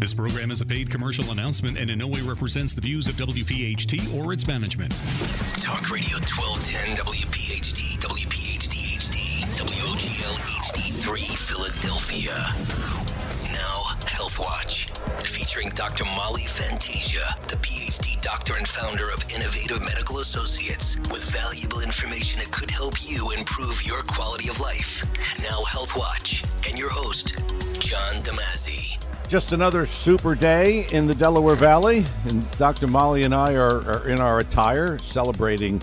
This program is a paid commercial announcement and in no way represents the views of WPH.D or its management. Talk Radio 1210 WPH.D, WPH.D HD, WOGL HD3 Philadelphia. Now, Health Watch, featuring Dr. Molly Fantasia, the PhD doctor and founder of Innovative Medical Associates, with valuable information that could help you improve your quality of life. Now, Health Watch, and your host, John Damazzi. Just another super day in the Delaware Valley, and Dr. Molly and I are in our attire celebrating,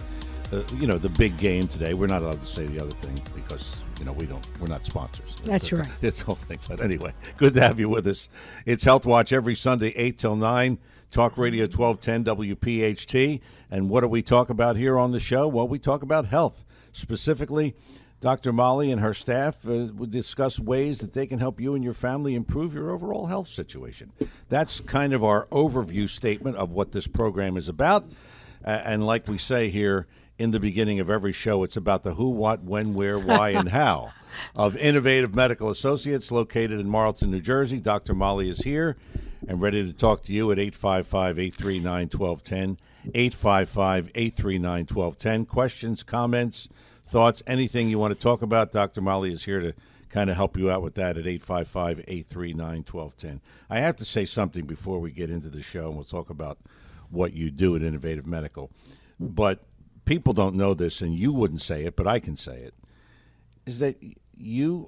the big game today. We're not allowed to say the other thing because, we're not sponsors. That's right. It's the whole thing. But anyway, good to have you with us. It's Health Watch every Sunday, 8 till 9, Talk Radio 1210 WPHT. And what do we talk about here on the show? Well, we talk about health. Specifically, Dr. Molly and her staff would discuss ways that they can help you and your family improve your overall health situation. That's kind of our overview statement of what this program is about. And like we say here in the beginning of every show, it's about the who, what, when, where, why, and how of Innovative Medical Associates located in Marlton, New Jersey. Dr. Molly is here and ready to talk to you at 855-839-1210, 855-839-1210. Questions, comments, thoughts, anything you want to talk about, Dr. Molly is here to kind of help you out with that at 855-839-1210. I have to say something before we get into the show, and we'll talk about what you do at Innovative Medical. But people don't know this, and you wouldn't say it, but I can say it, is that you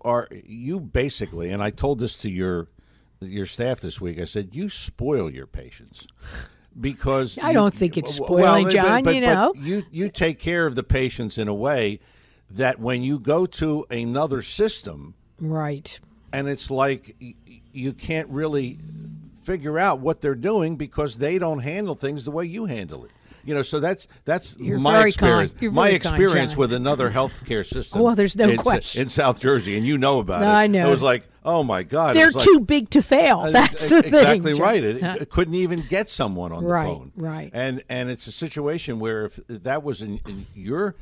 basically, and I told this to your staff this week, I said, you spoil your patients. Because I don't think it's spoiling, John, but you take care of the patients in a way that when you go to another system, right, and it's like you can't really figure out what they're doing because they don't handle things the way you handle it. So that's my experience. My experience with another healthcare system. Well, there's no question in South Jersey, and you know about it. I know. It was like, oh my God, they're too big to fail. That's the thing. Exactly right. It couldn't even get someone on the phone. Right. And it's a situation where if that was in your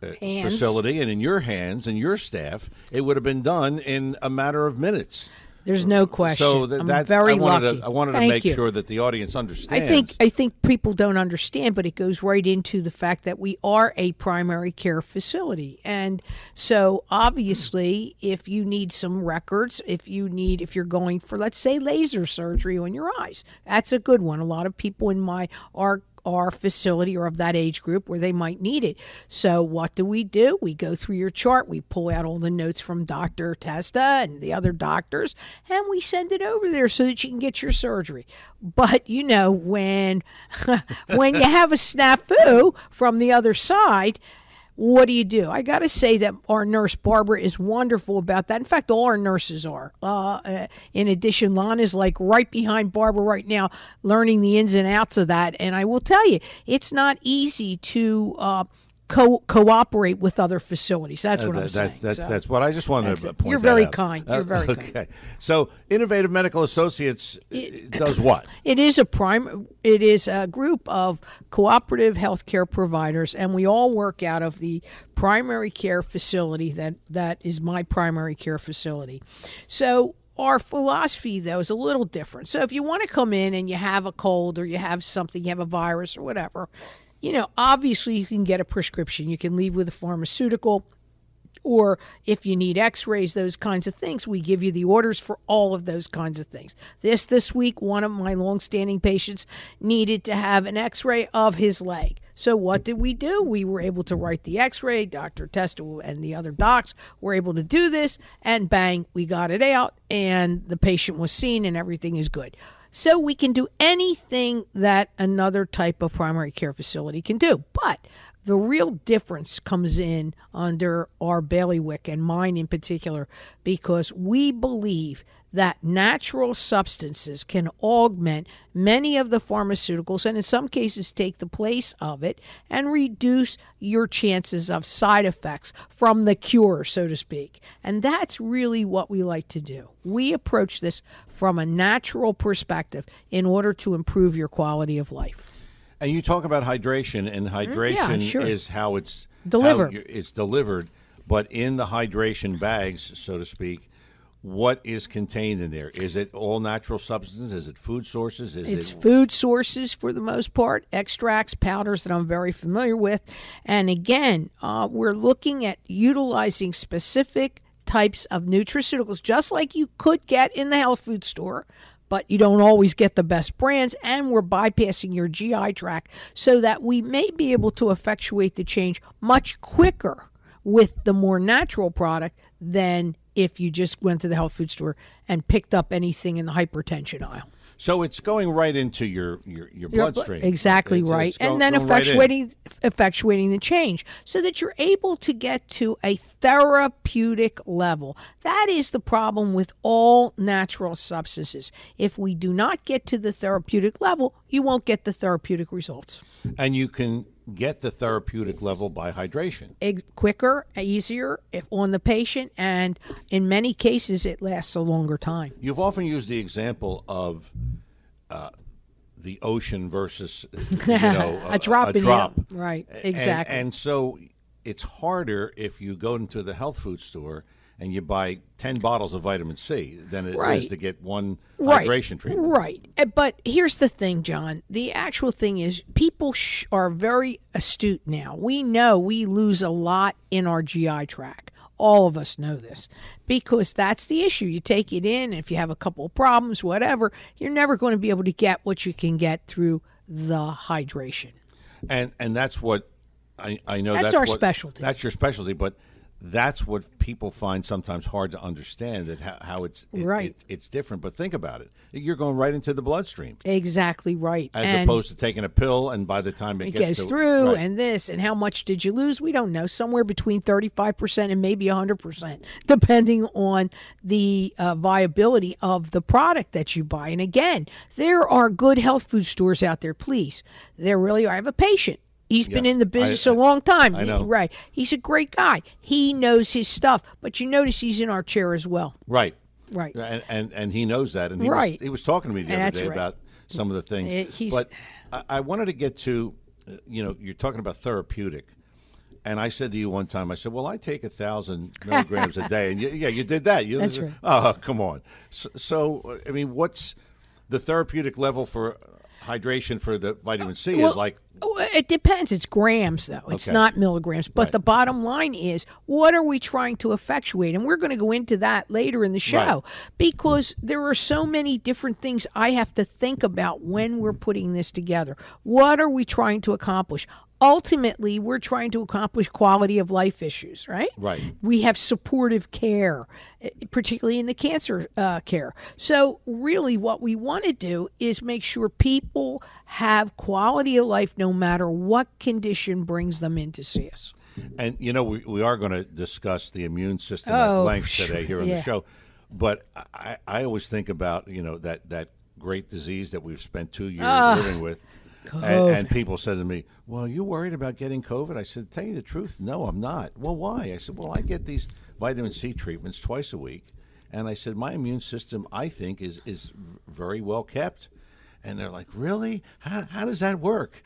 facility and in your hands and your staff, it would have been done in a matter of minutes. There's no question. So I'm very lucky. I wanted to make sure that the audience understands. I think people don't understand, but it goes right into the fact that we are a primary care facility. And so obviously, if you need some records, if you're going for, let's say, laser surgery on your eyes, that's a good one. A lot of people in our facility or of that age group where they might need it. So what do? We go through your chart, we pull out all the notes from Dr. Testa and the other doctors, and we send it over there so that you can get your surgery. But when when you have a snafu from the other side, what do? I got to say that our nurse, Barbara, is wonderful about that. In fact, all our nurses are. In addition, Lana's like right behind Barbara right now, learning the ins and outs of that. And I will tell you, it's not easy to cooperate with other facilities. That's what I'm saying. That's what I just wanted to point out. You're very kind. You're very kind. Okay. So Innovative Medical Associates does what? It is a group of cooperative healthcare providers, and we all work out of the primary care facility that is my primary care facility. So our philosophy, though, is a little different. So if you want to come in and you have a cold or you have something, you have a virus or whatever, obviously you can get a prescription. You can leave with a pharmaceutical, or if you need x-rays, those kinds of things, we give you the orders for all of those kinds of things. This week, one of my long-standing patients needed to have an x-ray of his leg. So what did we do? We were able to write the x-ray. Dr. Testa and the other docs were able to do this, and bang, we got it out, and the patient was seen, and everything is good. So we can do anything that another type of primary care facility can do. But the real difference comes in under our bailiwick, and mine in particular, because we believe that natural substances can augment many of the pharmaceuticals and in some cases take the place of it and reduce your chances of side effects from the cure, so to speak. And that's really what we like to do. We approach this from a natural perspective in order to improve your quality of life. And you talk about hydration, and hydration is how it's delivered. But in the hydration bags, so to speak, what is contained in there? Is it all natural substances? Is it food sources? It's food sources for the most part, extracts, powders that I'm very familiar with. And again, we're looking at utilizing specific types of nutraceuticals, just like you could get in the health food store, but you don't always get the best brands, and we're bypassing your GI tract so that we may be able to effectuate the change much quicker with the more natural product than if you just went to the health food store and picked up anything in the hypertension aisle. So it's going right into your bloodstream. Exactly right. And then effectuating the change so that you're able to get to a therapeutic level. That is the problem with all natural substances. If we do not get to the therapeutic level, you won't get the therapeutic results. And you can get the therapeutic level by hydration. Quicker, easier if on the patient, and in many cases it lasts a longer time. You've often used the example of the ocean versus a drop. Right, exactly. And so it's harder if you go into the health food store and you buy 10 bottles of vitamin C than it is to get one hydration treatment. Right. But here's the thing, John. The actual thing is people are very astute now. We know we lose a lot in our GI tract. All of us know this because that's the issue. You take it in, and if you have a couple of problems, whatever, you're never going to be able to get what you can get through the hydration. And that's what I know. That's our specialty. That's your specialty, but that's what people find sometimes hard to understand, that how it's different. But think about it. You're going right into the bloodstream. Exactly right. As opposed to taking a pill, and by the time it gets through, and this, and how much did you lose? We don't know. Somewhere between 35% and maybe 100%, depending on the viability of the product that you buy. And again, there are good health food stores out there, please. There really are. I have a patient. He's been in the business a long time. I know. Right. He's a great guy. He knows his stuff. But you notice he's in our chair as well. Right. Right. And he knows that. And he was talking to me the other day about some of the things. But I wanted to get to, you're talking about therapeutic. And I said to you one time, I said, well, I take 1,000 milligrams a day. And you did that. That's right. Oh, come on. So, I mean, what's the therapeutic level for hydration for the vitamin C is like? It depends. It's grams, though. It's not milligrams. But the bottom line is, what are we trying to effectuate? And we're going to go into that later in the show because there are so many different things I have to think about when we're putting this together. What are we trying to accomplish? Ultimately, we're trying to accomplish quality of life issues, right? Right. We have supportive care, particularly in the cancer care. So really what we want to do is make sure people have quality of life no matter what condition brings them in to see us. And, we are going to discuss the immune system at length today here on the show. But I always think about, that great disease that we've spent 2 years living with. And people said to me, well, you worried about getting COVID? I said, tell you the truth, no, I'm not. Well, why? I said, well, I get these vitamin C treatments twice a week. And I said, my immune system, I think, is very well kept. And they're like, really? How does that work?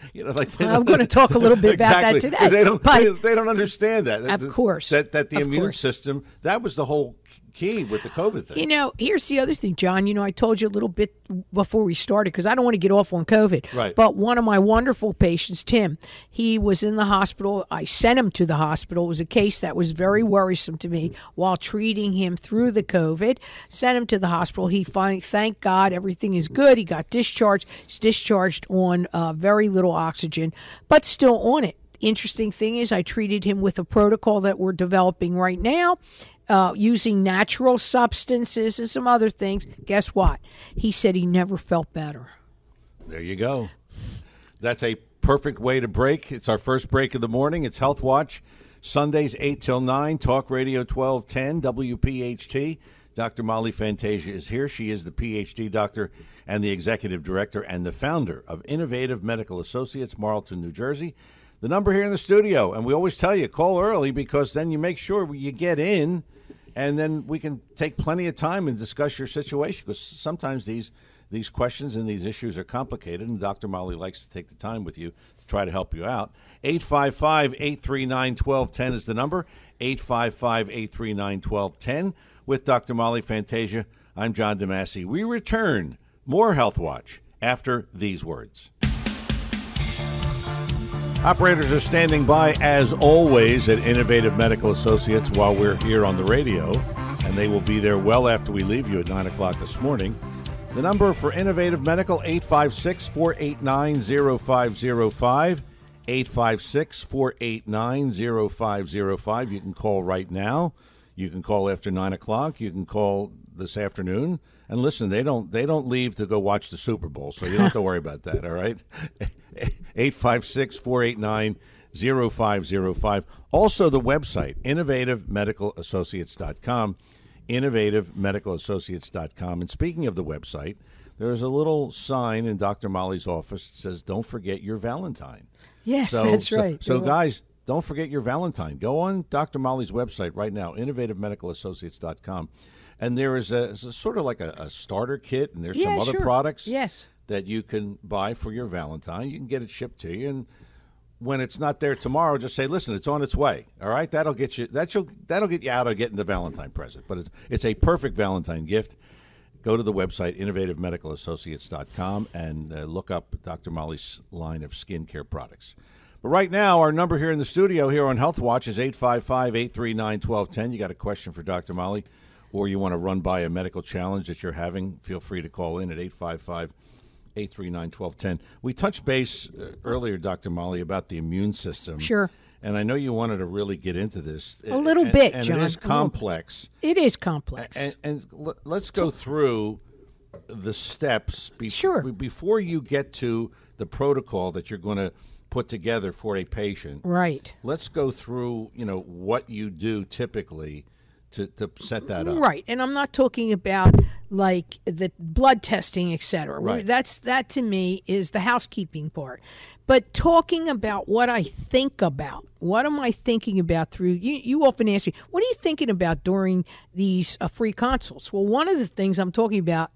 I'm going to talk a little bit about that today. They don't understand that. Of course. That the immune system, that was the whole key with the COVID thing. Here's the other thing, John. I told you a little bit before we started because I don't want to get off on COVID. Right. But one of my wonderful patients, Tim, he was in the hospital. I sent him to the hospital. It was a case that was very worrisome to me while treating him through the COVID. Sent him to the hospital. He finally, thank God, everything is good. He got discharged. He's discharged on very little oxygen, but still on it. Interesting thing is I treated him with a protocol that we're developing right now using natural substances and some other things. Guess what? He said he never felt better. There you go. That's a perfect way to break. It's our first break of the morning. It's Health Watch, Sundays 8 till 9, Talk Radio 1210, WPHT. Dr. Molly Fantasia is here. She is the PhD doctor and the executive director and the founder of Innovative Medical Associates, Marlton, New Jersey. The number here in the studio, and we always tell you, call early because then you make sure you get in, and then we can take plenty of time and discuss your situation because sometimes these questions and these issues are complicated, and Dr. Molly likes to take the time with you to try to help you out. 855-839-1210 is the number, 855-839-1210. with Dr. Molly Fantasia. I'm John DeMasi. We return. More Health Watch after these words. Operators are standing by, as always, at Innovative Medical Associates while we're here on the radio, and they will be there well after we leave you at 9 o'clock this morning. The number for Innovative Medical, 856-489-0505, 856-489-0505. You can call right now. You can call after 9 o'clock. You can call this afternoon. And listen, they don't leave to go watch the Super Bowl, so you don't have to worry about that, all right? 856-489-0505. Also, the website, innovativemedicalassociates.com, innovativemedicalassociates.com. And speaking of the website, there's a little sign in Dr. Molly's office that says, don't forget your Valentine. Yes, that's right. So guys, don't forget your Valentine. Go on Dr. Molly's website right now, innovativemedicalassociates.com. And there is a sort of like a starter kit, and there's some other products that you can buy for your Valentine. You can get it shipped to you, and when it's not there tomorrow, just say, "Listen, it's on its way." All right, that'll get you out of getting the Valentine present. But it's a perfect Valentine gift. Go to the website innovativemedicalassociates.com and look up Dr. Molly's line of skincare products. But right now, our number here in the studio here on Health Watch is 855-839-1210. You got a question for Dr. Molly, or you want to run by a medical challenge that you're having, feel free to call in at 855-839-1210. We touched base earlier, Dr. Molly, about the immune system. Sure. And I know you wanted to really get into this. A little bit, and John. It is complex. It is complex. And let's go through the steps before you get to the protocol that you're going to put together for a patient. Right. Let's go through, what you do typically to set that up. Right. And I'm not talking about like the blood testing, et cetera. Right. That to me is the housekeeping part. But talking about what I think about, what am I thinking about through, you often ask me, what are you thinking about during these free consults? Well, one of the things I'm talking about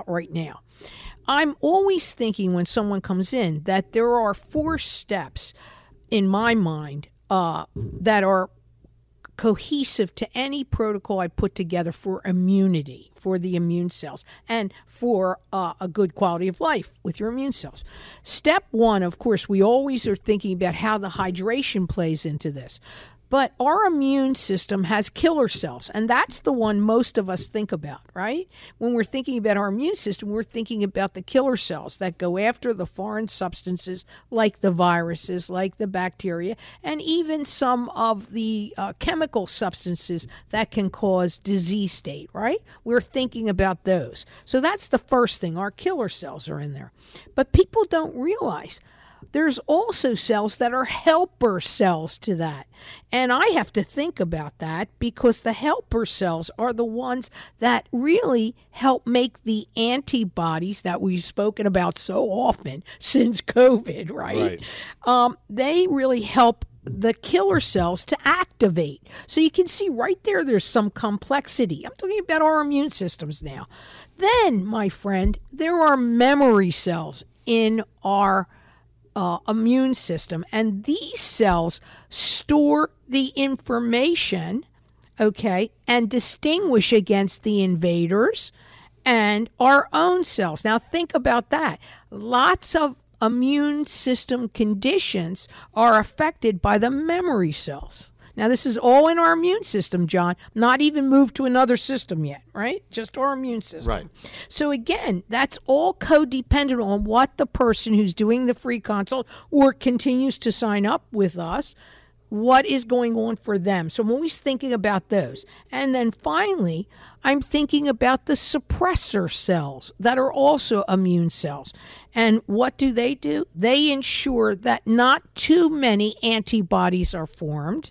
right now. I'm always thinking when someone comes in that there are 4 steps in my mind that are cohesive to any protocol I put together for immunity, for the immune cells, and for a good quality of life with your immune cells. Step 1, of course, we always are thinking about how the hydration plays into this. But our immune system has killer cells, and that's the one most of us think about, right? When we're thinking about our immune system, we're thinking about the killer cells that go after the foreign substances like the viruses, like the bacteria, and even some of the chemical substances that can cause disease state, right? We're thinking about those. So that's the first thing. Our killer cells are in there. But people don't realize there's also cells that are helper cells to that. And I have to think about that because the helper cells are the ones that really help make the antibodies that we've spoken about so often since COVID, right? They really help the killer cells to activate. So you can see right there's some complexity. I'm talking about our immune systems now. Then, my friend, there are memory cells in our immune system, and these cells store the information, and distinguish against the invaders and our own cells. Now think about that. Lots of immune system conditions are affected by the memory cells. Now, this is all in our immune system, John, not even moved to another system yet, right? Just our immune system. Right. So, again, that's all codependent on what the person who's doing the free consult or continues to sign up with us, what is going on for them. So I'm always thinking about those. And then finally, I'm thinking about the suppressor cells that are also immune cells. And what do? They ensure that not too many antibodies are formed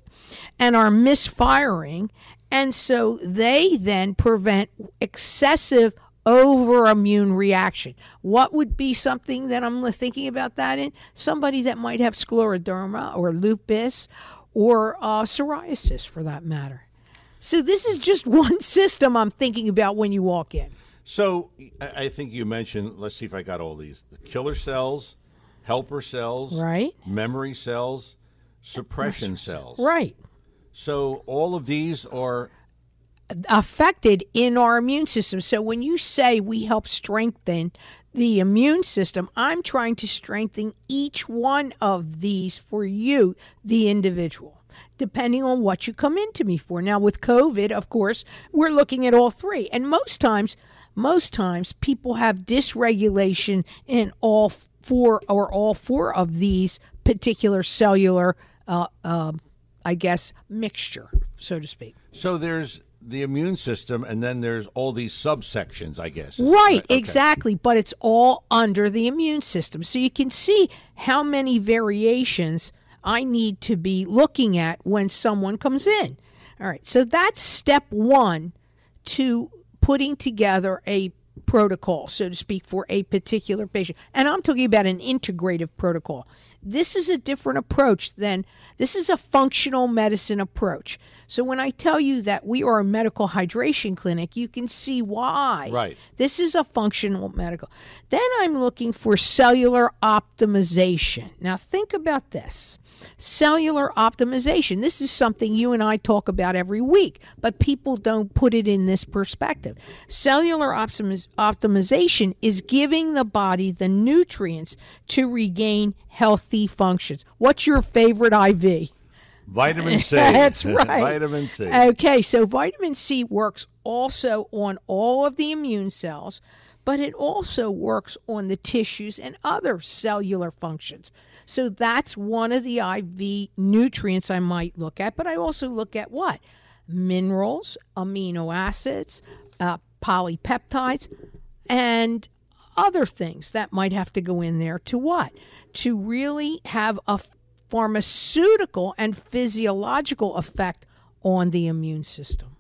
and are misfiring. And so they then prevent excessive over-immune reaction. What would be something that I'm thinking about that in? Somebody that might have scleroderma or lupus or psoriasis for that matter. So this is just one system I'm thinking about when you walk in. So I think you mentioned, let's see if I got all these, the killer cells, helper cells, right? Memory cells, suppression cells. Right. So all of these are affected in our immune system. So when you say we help strengthen the immune system, I'm trying to strengthen each one of these for you, the individual, depending on what you come into me for. Now, with COVID, of course, we're looking at all three. And most times people have dysregulation in all four of these particular cellular, mixture, so to speak. So there's the immune system, and then there's all these subsections, I guess. Right, okay. Exactly. But it's all under the immune system. So you can see how many variations I need to be looking at when someone comes in. All right, so that's step one to putting together a protocol, so to speak, for a particular patient. And I'm talking about an integrative protocol. This is a different approach this is a functional medicine approach. So when I tell you that we are a medical hydration clinic, you can see why. Right. This is a functional medical. Then I'm looking for cellular optimization. Now think about this. Cellular optimization. This is something you and I talk about every week, but people don't put it in this perspective. Cellular optimization is giving the body the nutrients to regain healthy functions. What's your favorite IV? Vitamin C. That's right. Vitamin C. Okay, so vitamin C works also on all of the immune cells, but it also works on the tissues and other cellular functions. So that's one of the IV nutrients I might look at, but I also look at what? Minerals, amino acids, polypeptides, and other things that might have to go in there to what? To really have a pharmaceutical and physiological effect on the immune system.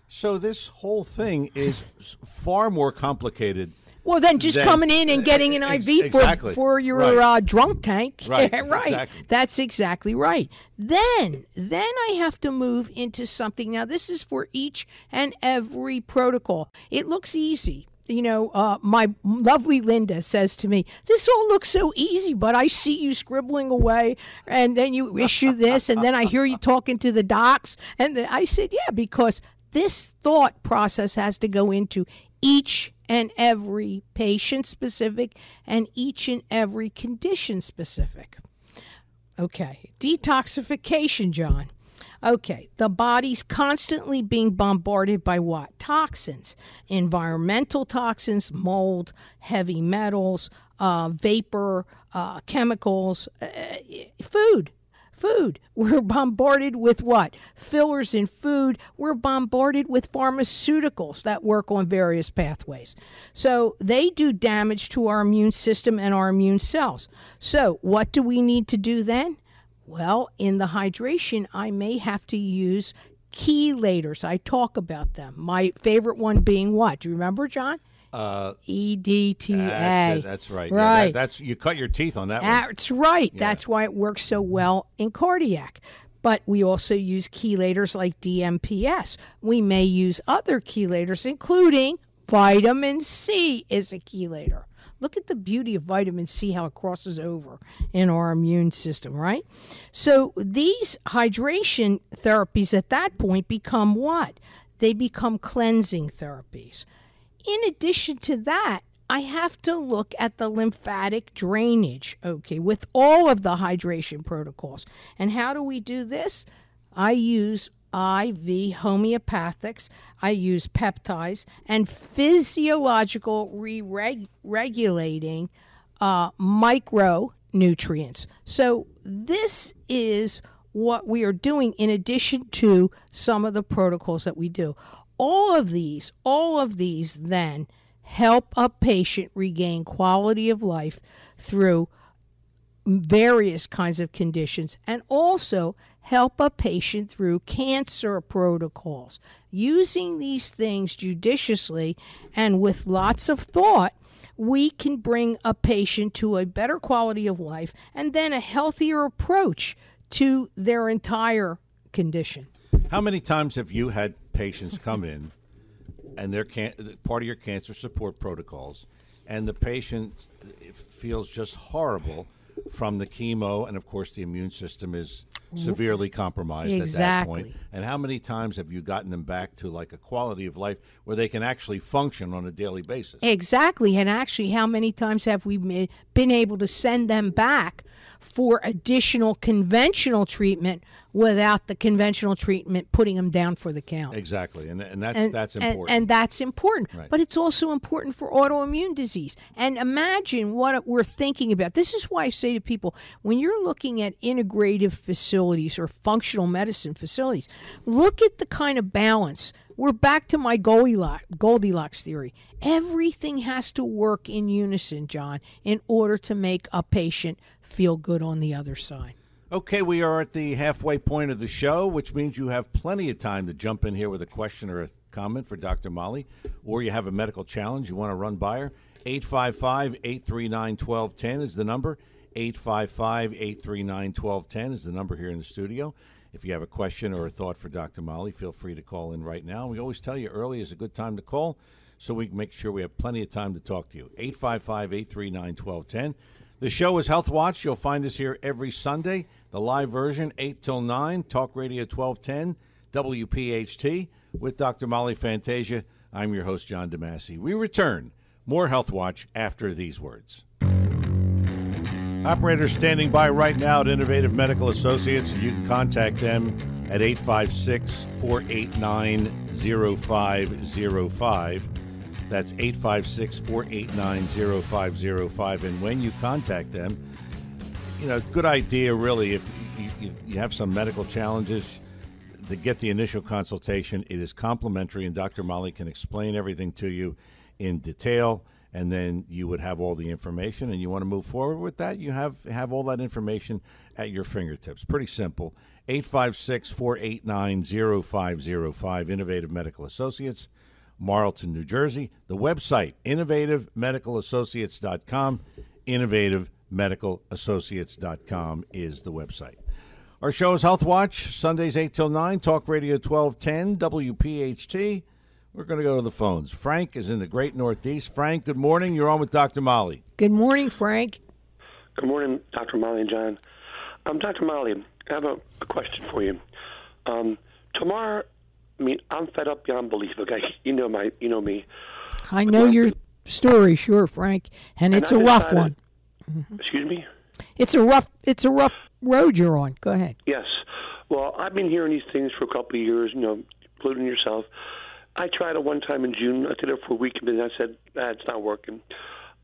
So this whole thing is far more complicated. Well, then just coming in and getting an IV exactly. for your drunk tank. Right. Right. Exactly. That's exactly right. Then I have to move into something. Now, this is for each and every protocol. It looks easy. You know, my lovely Linda says to me, this all looks so easy, but I see you scribbling away, and then you issue this, and then I hear you talking to the docs. And I said, yeah, because this thought process has to go into each and every patient specific and each and every condition specific. Okay, detoxification, John. Okay, the body's constantly being bombarded by what? Toxins, environmental toxins, mold, heavy metals, vapor, chemicals, food. We're bombarded with what? Fillers in food. We're bombarded with pharmaceuticals that work on various pathways. So they do damage to our immune system and our immune cells. So what do we need to do then? Well, in the hydration, I may have to use chelators. I talk about them. My favorite one being what? Do you remember, John? EDTA. That's right. Right. Yeah, that's you cut your teeth on that one. That's right. Yeah. That's why it works so well in cardiac. But we also use chelators like DMPS. We may use other chelators, including vitamin C is a chelator. Look at the beauty of vitamin C, how it crosses over in our immune system, right? So these hydration therapies at that point become what? They become cleansing therapies. In addition to that, I have to look at the lymphatic drainage, okay, with all of the hydration protocols. And how do we do this? I use IV homeopathics, I use peptides, and physiological regulating micronutrients. So this is what we are doing in addition to some of the protocols that we do. All of these then help a patient regain quality of life through various kinds of conditions, and also help a patient through cancer protocols. Using these things judiciously and with lots of thought, we can bring a patient to a better quality of life and then a healthier approach to their entire condition. How many times have you had patients come in and they're part of your cancer support protocols, and the patient feels just horrible from the chemo, and of course the immune system is severely compromised at that Exactly. point. And how many times have you gotten them back to like a quality of life where they can actually function on a daily basis? Exactly. And actually, how many times have we been able to send them back for additional conventional treatment without the conventional treatment putting them down for the count? Exactly. And that's important. And that's important. Right. But it's also important for autoimmune disease. And imagine what we're thinking about. This is why I say to people, when you're looking at integrative facilities or functional medicine facilities, look at the kind of balance. We're back to my Goldilocks theory. Everything has to work in unison, John, in order to make a patient feel good on the other side. Okay, we are at the halfway point of the show, which means you have plenty of time to jump in here with a question or a comment for Dr. Molly, or you have a medical challenge you want to run by her. 855-839-1210 is the number. 855-839-1210 is the number here in the studio. If you have a question or a thought for Dr. Molly, feel free to call in right now. We always tell you early is a good time to call, so we can make sure we have plenty of time to talk to you. 855-839-1210. The show is Health Watch. You'll find us here every Sunday. The live version, 8 till 9, Talk Radio 1210, WPHT, with Dr. Molly Fantasia. I'm your host, John DeMasi. We return. More Health Watch after these words. Operators standing by right now at Innovative Medical Associates. You can contact them at 856-489-0505. That's 856-489-0505. And when you contact them, good idea, really, if you have some medical challenges, to get the initial consultation. It is complimentary, and Dr. Molly can explain everything to you in detail, and then you would have all the information, and you want to move forward with that, you have all that information at your fingertips. Pretty simple. 856-489-0505, Innovative Medical Associates, Marlton, New Jersey. The website, innovativemedicalassociates.com. Innovativemedicalassociates.com is the website. Our show is Health Watch, Sundays 8 till 9, Talk Radio 1210, WPHT. We're going to go to the phones. Frank is in the great Northeast. Frank, good morning. You're on with Dr. Molly. Good morning, Frank. Good morning, Dr. Molly and John. Dr. Molly, I have a question for you. Tomorrow, I'm fed up beyond belief. Okay, you know me. I know your story, sure, Frank, and it's a rough one. Excuse me? It's a rough road you're on. Go ahead. Yes. Well, I've been hearing these things for a couple of years, including yourself. I tried it one time in June. I did it for a week, and then I said, it's not working.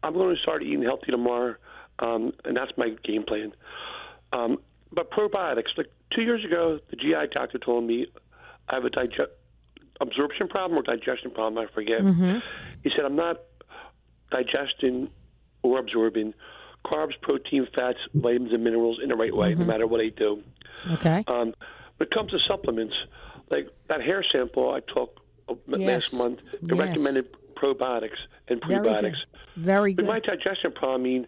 I'm going to start eating healthy tomorrow, and that's my game plan. But probiotics, like 2 years ago, the GI doctor told me I have a absorption problem or digestion problem, I forget. Mm-hmm. He said I'm not digesting or absorbing carbs, protein, fats, vitamins, and minerals in the right way, no matter what I do. Okay. When it comes to supplements, like that hair sample I took last month, they recommended probiotics and prebiotics. Very good. With my digestion problem,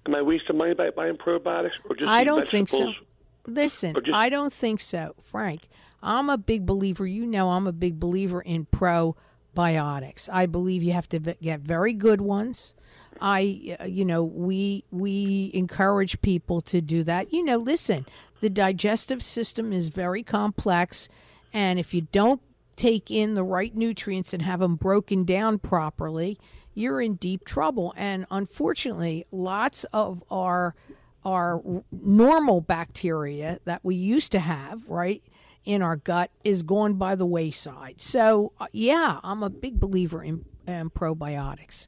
am I wasting money by buying probiotics or just I don't think so. vegetables? Listen, I don't think so, Frank. I'm a big believer. I'm a big believer in probiotics. I believe you have to get very good ones. We encourage people to do that. Listen, the digestive system is very complex, and if you don't take in the right nutrients and have them broken down properly, you're in deep trouble. And unfortunately, lots of our normal bacteria that we used to have, right, in our gut is gone by the wayside. So, I'm a big believer in probiotics.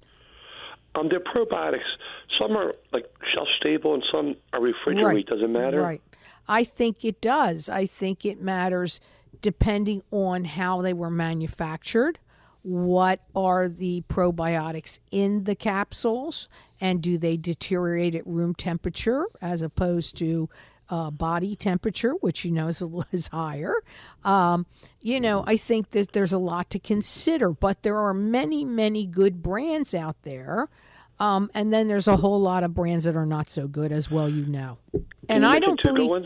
They're probiotics. Some are like shelf stable and some are refrigerated. Right. Does it matter? Right. I think it does. I think it matters depending on how they were manufactured. What are the probiotics in the capsules, and do they deteriorate at room temperature as opposed to body temperature, which is higher? I think that there's a lot to consider, but there are many, many good brands out there, and then there's a whole lot of brands that are not so good as well. And I don't believe.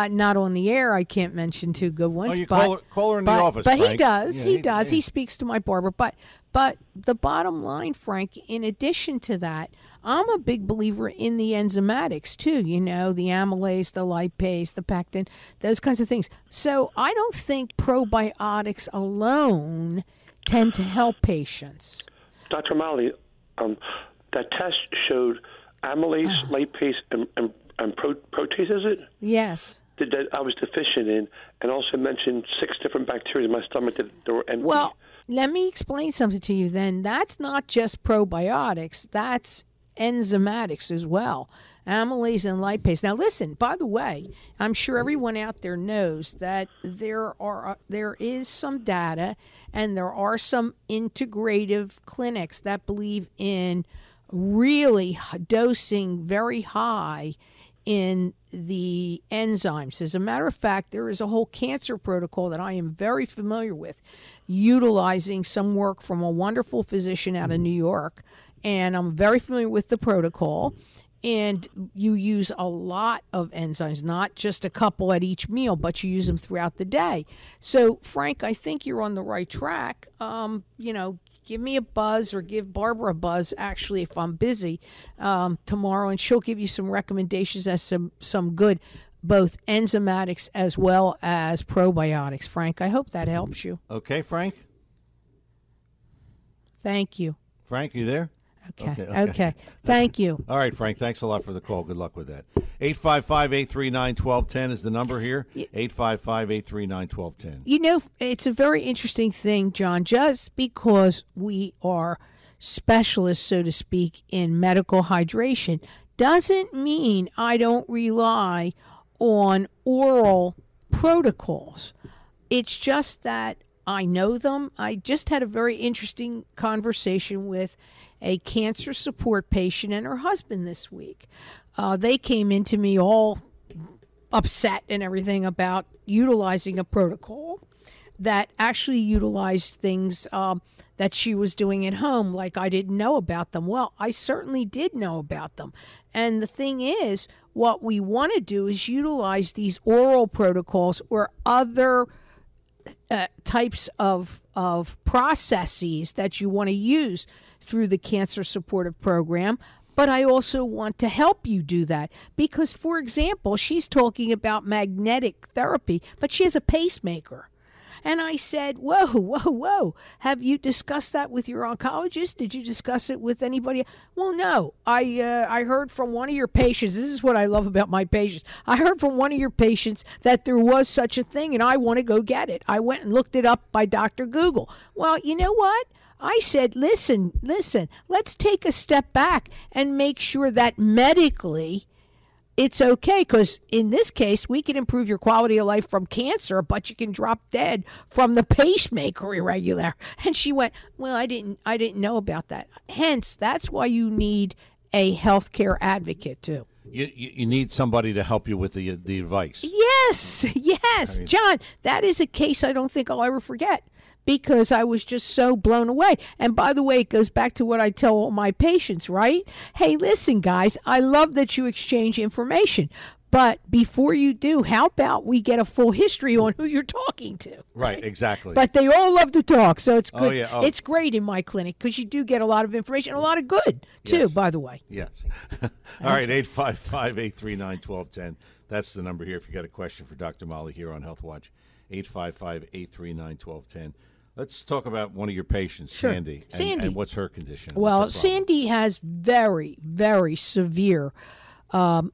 Not on the air. I can't mention two good ones. Oh, you call her in the office, But Frank. he does. Yeah, he does. He speaks to my barber. But the bottom line, Frank, in addition to that, I'm a big believer in the enzymatics too. You know, the amylase, the lipase, the pectin, those kinds of things. So I don't think probiotics alone tend to help patients. Dr. Malley, that test showed amylase, lipase, and protease, is it? Yes. That I was deficient in, and also mentioned 6 different bacteria in my stomach that were empty. Well, let me explain something to you then. That's not just probiotics. That's enzymatics as well. Amylase and lipase. Now listen, by the way, I'm sure everyone out there knows that there is some data and there are some integrative clinics that believe in really dosing very high in the enzymes. As a matter of fact, there is a whole cancer protocol that I am very familiar with, utilizing some work from a wonderful physician out of New York, and I'm very familiar with the protocol. And you use a lot of enzymes, not just a couple at each meal, but you use them throughout the day. So, Frank, I think you're on the right track. Give me a buzz or give Barbara a buzz, actually, if I'm busy tomorrow, and she'll give you some recommendations as some good, both enzymatics as well as probiotics. Frank, I hope that helps you. Okay, Frank? Thank you. Frank, you there? Okay. Thank you. All right, Frank, thanks a lot for the call. Good luck with that. 855-839-1210 is the number here. 855-839-1210. You know, it's a very interesting thing, John. Just because we are specialists, so to speak, in medical hydration doesn't mean I don't rely on oral protocols. It's just that I know them. I just had a very interesting conversation with a cancer support patient and her husband this week. They came into me all upset and everything about utilizing a protocol that actually utilized things that she was doing at home, like I didn't know about them. Well, I certainly did know about them. And the thing is, what we want to do is utilize these oral protocols or other types of processes that you want to use through the cancer supportive program. But I also want to help you do that because, for example, she's talking about magnetic therapy, but she has a pacemaker. And I said, whoa, have you discussed that with your oncologist? Did you discuss it with anybody? Well, no. I heard from one of your patients. This is what I love about my patients. I heard from one of your patients that there was such a thing, and I want to go get it. I went and looked it up by Dr. Google. Well, you know what? I said, listen, let's take a step back and make sure that medically it's okay, because in this case, we can improve your quality of life from cancer, but you can drop dead from the pacemaker irregular. And she went, well, I didn't know about that. Hence, that's why you need a healthcare advocate too. You need somebody to help you with the advice. Yes, John, that is a case I don't think I'll ever forget, because I was just so blown away. And by the way, it goes back to what I tell all my patients, right? Hey, listen, guys, I love that you exchange information. But before you do, how about we get a full history on who you're talking to? Right, exactly. But they all love to talk, so it's good. Oh, yeah. It's great in my clinic because you do get a lot of information, a lot of good, too, Yes. by the way. Yes. All right, 855-839-1210. That's the number here if you got a question for Dr. Molly here on Health Watch. 855-839-1210. Let's talk about one of your patients, Sure. Sandy. And what's her condition? Well, What's her problem? Sandy has very, very severe rheumatoid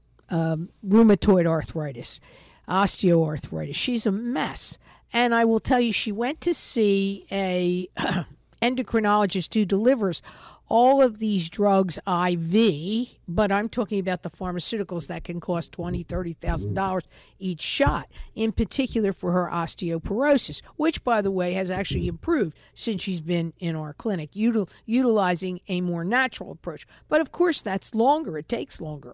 arthritis, osteoarthritis. She's a mess. And I will tell you, she went to see a endocrinologist who delivers all of these drugs IV, but I'm talking about the pharmaceuticals that can cost $20,000, $30,000 each shot, in particular for her osteoporosis, which, by the way, has actually improved since she's been in our clinic, utilizing a more natural approach. But, of course, that's longer. It takes longer.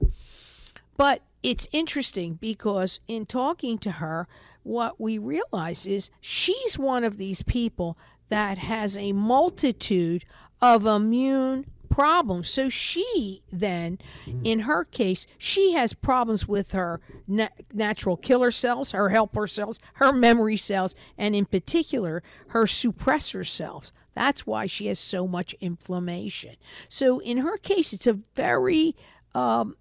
But it's interesting because in talking to her, what we realize is she's one of these people that has a multitude of immune problems. So she then, in her case, she has problems with her natural killer cells, her helper cells, her memory cells, and in particular, her suppressor cells. That's why she has so much inflammation. So in her case, it's a very long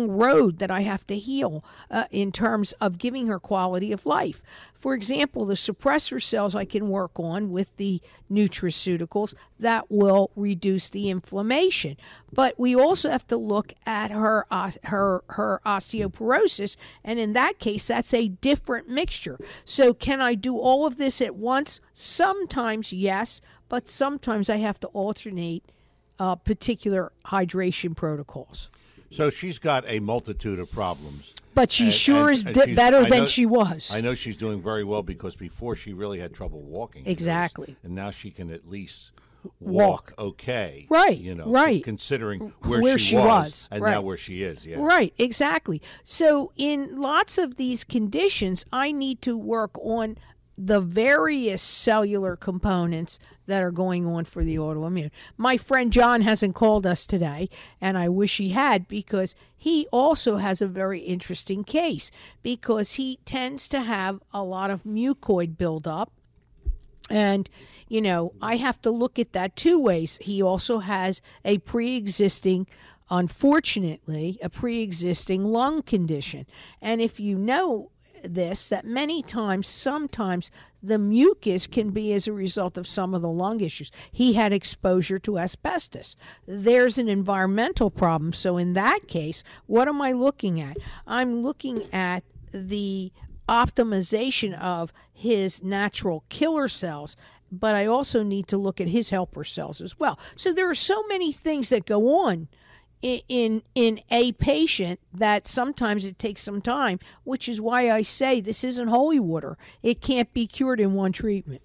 road that I have to heal in terms of giving her quality of life. For example, the suppressor cells I can work on with the nutraceuticals that will reduce the inflammation. But we also have to look at her osteoporosis, and in that case, that's a different mixture. So can I do all of this at once? Sometimes yes, but sometimes I have to alternate particular hydration protocols. So she's got a multitude of problems. But she is better than she was. I know she's doing very well because before she really had trouble walking. Exactly. And now she can at least walk okay. Right, right. Considering where she was and now where she is. Yeah. Right, exactly. So in lots of these conditions, I need to work on the various cellular components that are going on for the autoimmune. My friend John hasn't called us today, and I wish he had, because he also has a very interesting case, because he tends to have a lot of mucoid buildup. And, I have to look at that two ways. He also has unfortunately, a pre-existing lung condition. And if you know this, that sometimes the mucus can be as a result of some of the lung issues. He had exposure to asbestos. There's an environmental problem. So in that case, what am I looking at? I'm looking at the optimization of his natural killer cells, but I also need to look at his helper cells as well. So there are so many things that go on in a patient that sometimes it takes some time, which is why I say this isn't holy water. It can't be cured in one treatment.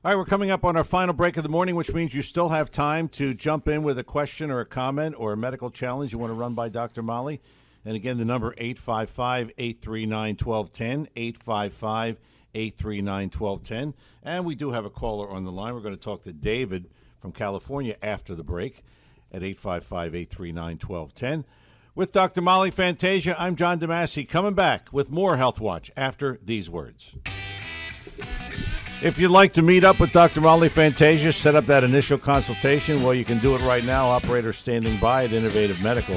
All right, we're coming up on our final break of the morning, which means you still have time to jump in with a question or a comment or a medical challenge you want to run by Dr. Molly. And again, the number 855-839-1210, 855-839-1210. And we do have a caller on the line. We're going to talk to David from California after the break at 855-839-1210. With Dr. Molly Fantasia, I'm John DeMasi, coming back with more Health Watch after these words. If you'd like to meet up with Dr. Molly Fantasia, set up that initial consultation, well, you can do it right now. Operator standing by at Innovative Medical.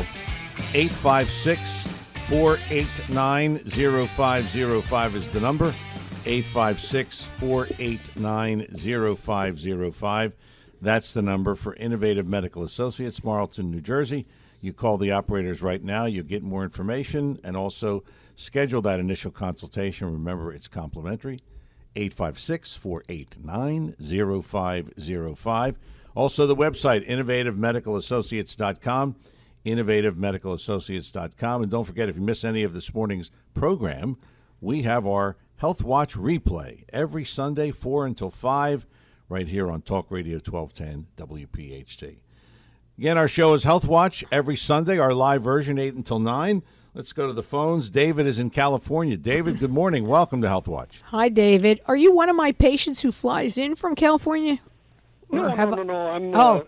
856-489-0505 is the number. 856-489-0505. That's the number for Innovative Medical Associates, Marlton, New Jersey. You call the operators right now. You get more information and also schedule that initial consultation. Remember, it's complimentary. 856-489-0505. Also, the website, innovativemedicalassociates.com, innovativemedicalassociates.com. And don't forget, if you miss any of this morning's program, we have our Health Watch replay every Sunday, 4 until 5, right here on Talk Radio 1210 WPH.D. Again, our show is Health Watch every Sunday, our live version, 8 until 9. Let's go to the phones. David is in California. David, good morning. Welcome to Health Watch. Hi, David. Are you one of my patients who flies in from California? No.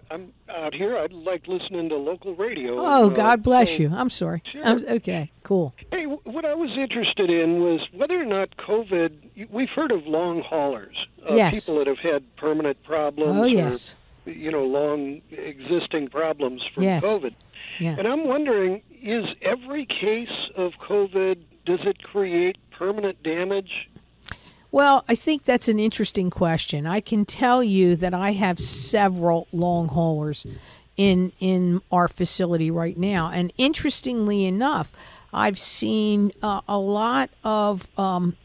I'm out here. I like listening to local radio. Oh, God bless you. I'm sorry. Sure. Okay, cool. Hey, what I was interested in was whether or not COVID, we've heard of long haulers, yes. People that have had permanent problems. Oh, yes. Or, long existing problems from yes. COVID. Yeah. And I'm wondering, is every case of COVID, does it create permanent damage? Well, I think that's an interesting question. I can tell you that I have several long haulers in our facility right now. And interestingly enough, I've seen a lot of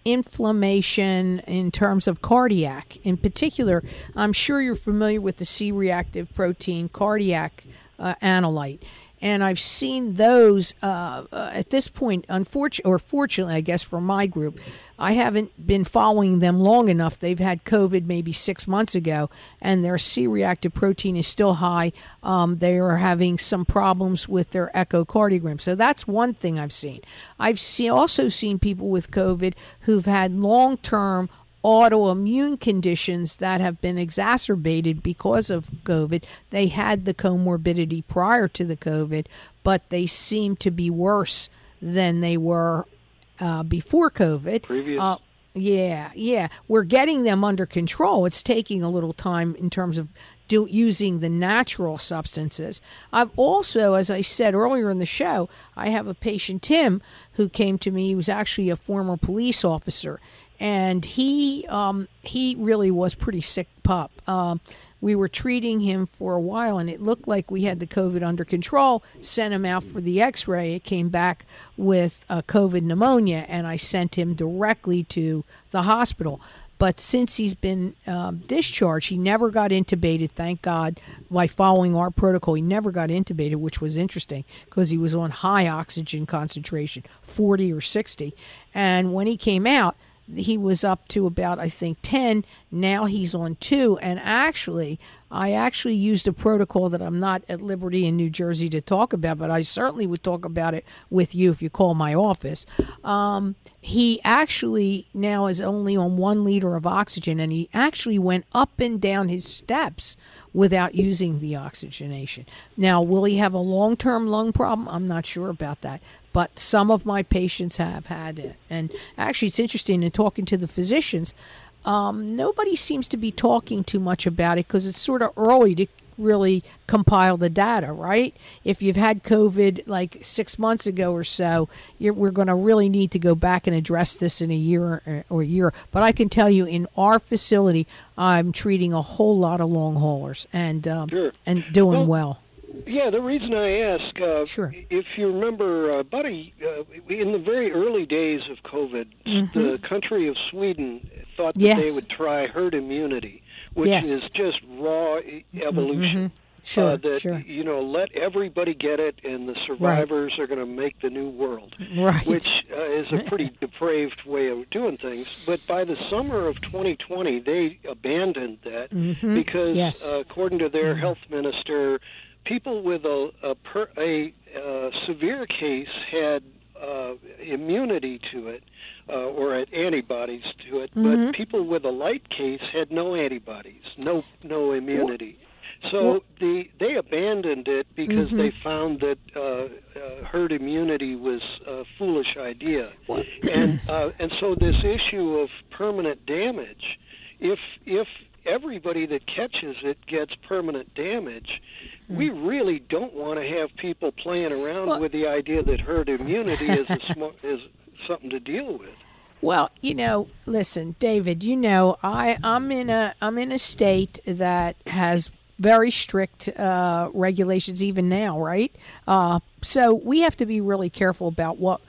inflammation in terms of cardiac. In particular, I'm sure you're familiar with the C-reactive protein cardiac analyte. And I've seen those at this point, fortunately, I guess, for my group. I haven't been following them long enough. They've had COVID maybe 6 months ago, and their C-reactive protein is still high. They are having some problems with their echocardiogram. So that's one thing I've seen. I've also seen people with COVID who've had long-term autoimmune conditions that have been exacerbated because of COVID. They had the comorbidity prior to the COVID, but they seem to be worse than they were before COVID. Previous. Yeah. We're getting them under control. It's taking a little time in terms of using the natural substances. I've also, as I said earlier in the show, I have a patient, Tim, who came to me. He was actually a former police officer, and he really was pretty sick pup. We were treating him for a while, and it looked like we had the COVID under control. Sent him out for the x-ray. It came back with COVID pneumonia, and I sent him directly to the hospital. But since he's been discharged, he never got intubated, thank God. By following our protocol, he never got intubated, which was interesting because he was on high oxygen concentration, 40 or 60. And when he came out, he was up to about, I think, 10. Now he's on 2. And I actually used a protocol that I'm not at liberty in New Jersey to talk about, but I certainly would talk about it with you if you call my office. He actually now is only on 1 liter of oxygen, and he actually went up and down his steps without using the oxygenation. Now, will he have a long-term lung problem? I'm not sure about that. But some of my patients have had it. And actually, it's interesting in talking to the physicians, nobody seems to be talking too much about it because it's sort of early to really compile the data, right? If you've had COVID like 6 months ago or so, we're going to really need to go back and address this in a year or a year. But I can tell you, in our facility, I'm treating a whole lot of long haulers and doing well. Yeah, the reason I ask, sure. If you remember, in the very early days of COVID, the country of Sweden thought that they would try herd immunity, which is just raw evolution. Sure, let everybody get it, and the survivors are going to make the new world, which is a pretty depraved way of doing things. But by the summer of 2020, they abandoned that because, according to their health minister, people with a severe case had immunity to it, or had antibodies to it, but people with a light case had no antibodies, no immunity. So they abandoned it because they found that herd immunity was a foolish idea, and so this issue of permanent damage, if everybody that catches it gets permanent damage, we really don't want to have people playing around with the idea that herd immunity is something to deal with. Well, listen, David, I'm in a state that has very strict regulations even now, right? So we have to be really careful about what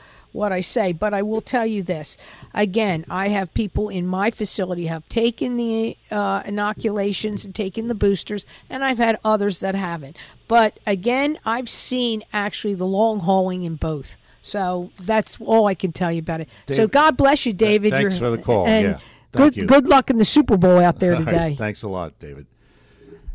I say, but I will tell you this. Again, I have people in my facility have taken the inoculations and taken the boosters, and I've had others that haven't. But again, I've seen actually the long hauling in both. So that's all I can tell you about it. David, so God bless you, David. Thanks for the call. And Thank you. Good luck in the Super Bowl out there today. Right. Thanks a lot, David.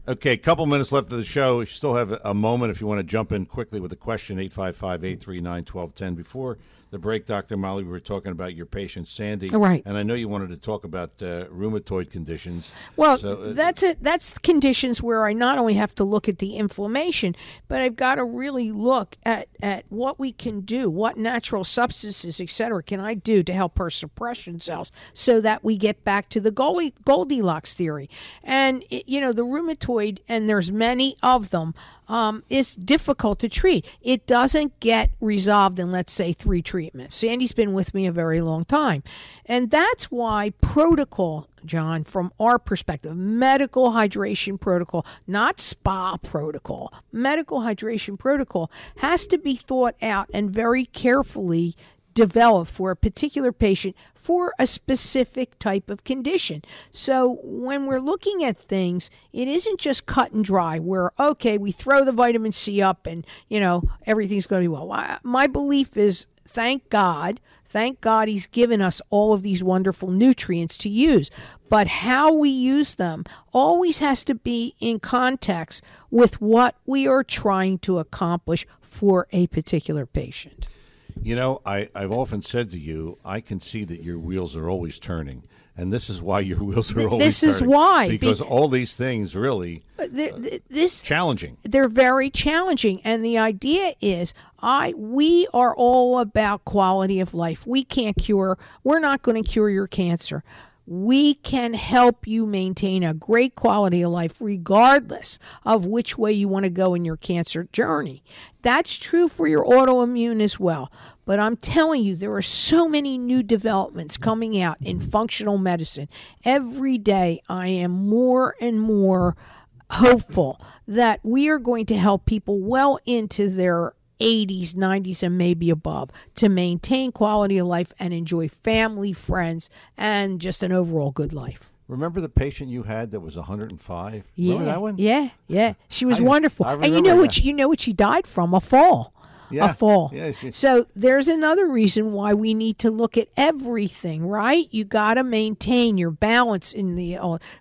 Okay, a couple minutes left of the show. You still have a moment if you want to jump in quickly with a question, 855-839-1210. Before the break, Dr. Molly, we were talking about your patient, Sandy. Right. And I know you wanted to talk about rheumatoid conditions. Well, that's conditions where I not only have to look at the inflammation, but I've got to really look at what we can do, what natural substances, et cetera, can I do to help her suppression cells so that we get back to the Goldilocks theory. And, the rheumatoid, and there's many of them, is difficult to treat. It doesn't get resolved in, let's say, 3 treatments. Sandy's been with me a very long time. And that's why protocol, John, from our perspective, medical hydration protocol, not spa protocol, medical hydration protocol has to be thought out and very carefully developed for a particular patient for a specific type of condition. So when we're looking at things, it isn't just cut and dry where, okay, we throw the vitamin C up and, everything's going to be well. My belief is, thank God he's given us all of these wonderful nutrients to use. But how we use them always has to be in context with what we are trying to accomplish for a particular patient. You know, I've often said to you, I can see that your wheels are always turning. And this is why your wheels are always turning. This is why. Because all these things really challenging. They're very challenging. And the idea is we are all about quality of life. We're not going to cure your cancer. We can help you maintain a great quality of life regardless of which way you want to go in your cancer journey. That's true for your autoimmune as well. But I'm telling you, there are so many new developments coming out in functional medicine. Every day I am more and more hopeful that we are going to help people well into their 80s, 90s, and maybe above to maintain quality of life and enjoy family, friends, and just an overall good life. Remember the patient you had that was 105? Yeah, remember that one? Yeah. She was wonderful. I and you know what she died from? A fall. Yeah. A fall. Yeah, So there's another reason why we need to look at everything, right? You got to maintain your balance in the.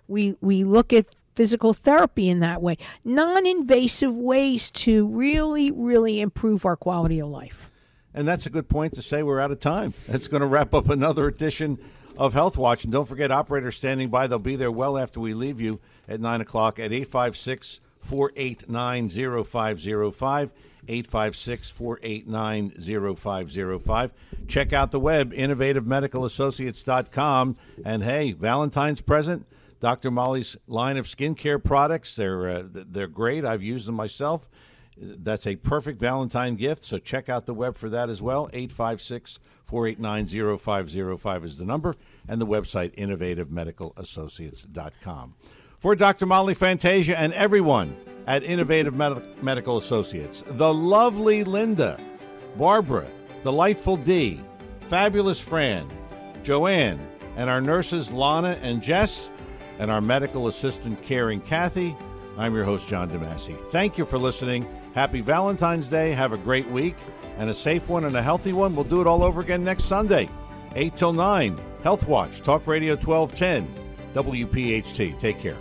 We look at physical therapy in that way, non-invasive ways to really, really improve our quality of life. And that's a good point to say we're out of time. That's going to wrap up another edition of Health Watch. And don't forget, operators standing by. They'll be there well after we leave you at 9 o'clock at 856-489-0505, 856-489-0505. Check out the web, innovativemedicalassociates.com. And, hey, Valentine's present. Dr. Molly's line of skincare products, they're great. I've used them myself. That's a perfect Valentine gift, so check out the web for that as well. 856-489-0505 is the number, and the website, innovativemedicalassociates.com. For Dr. Molly Fantasia and everyone at Innovative Medical Associates, the lovely Linda, Barbara, delightful Dee, fabulous Fran, Joanne, and our nurses Lana and Jess, and our medical assistant, caring Kathy. I'm your host, John DeMasi. Thank you for listening. Happy Valentine's Day. Have a great week and a safe one and a healthy one. We'll do it all over again next Sunday, 8 till 9. Health Watch, Talk Radio 1210, WPHT. Take care.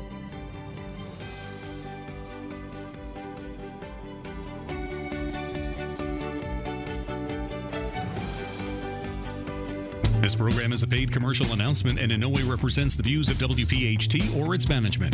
This program is a paid commercial announcement and in no way represents the views of WPHT or its management.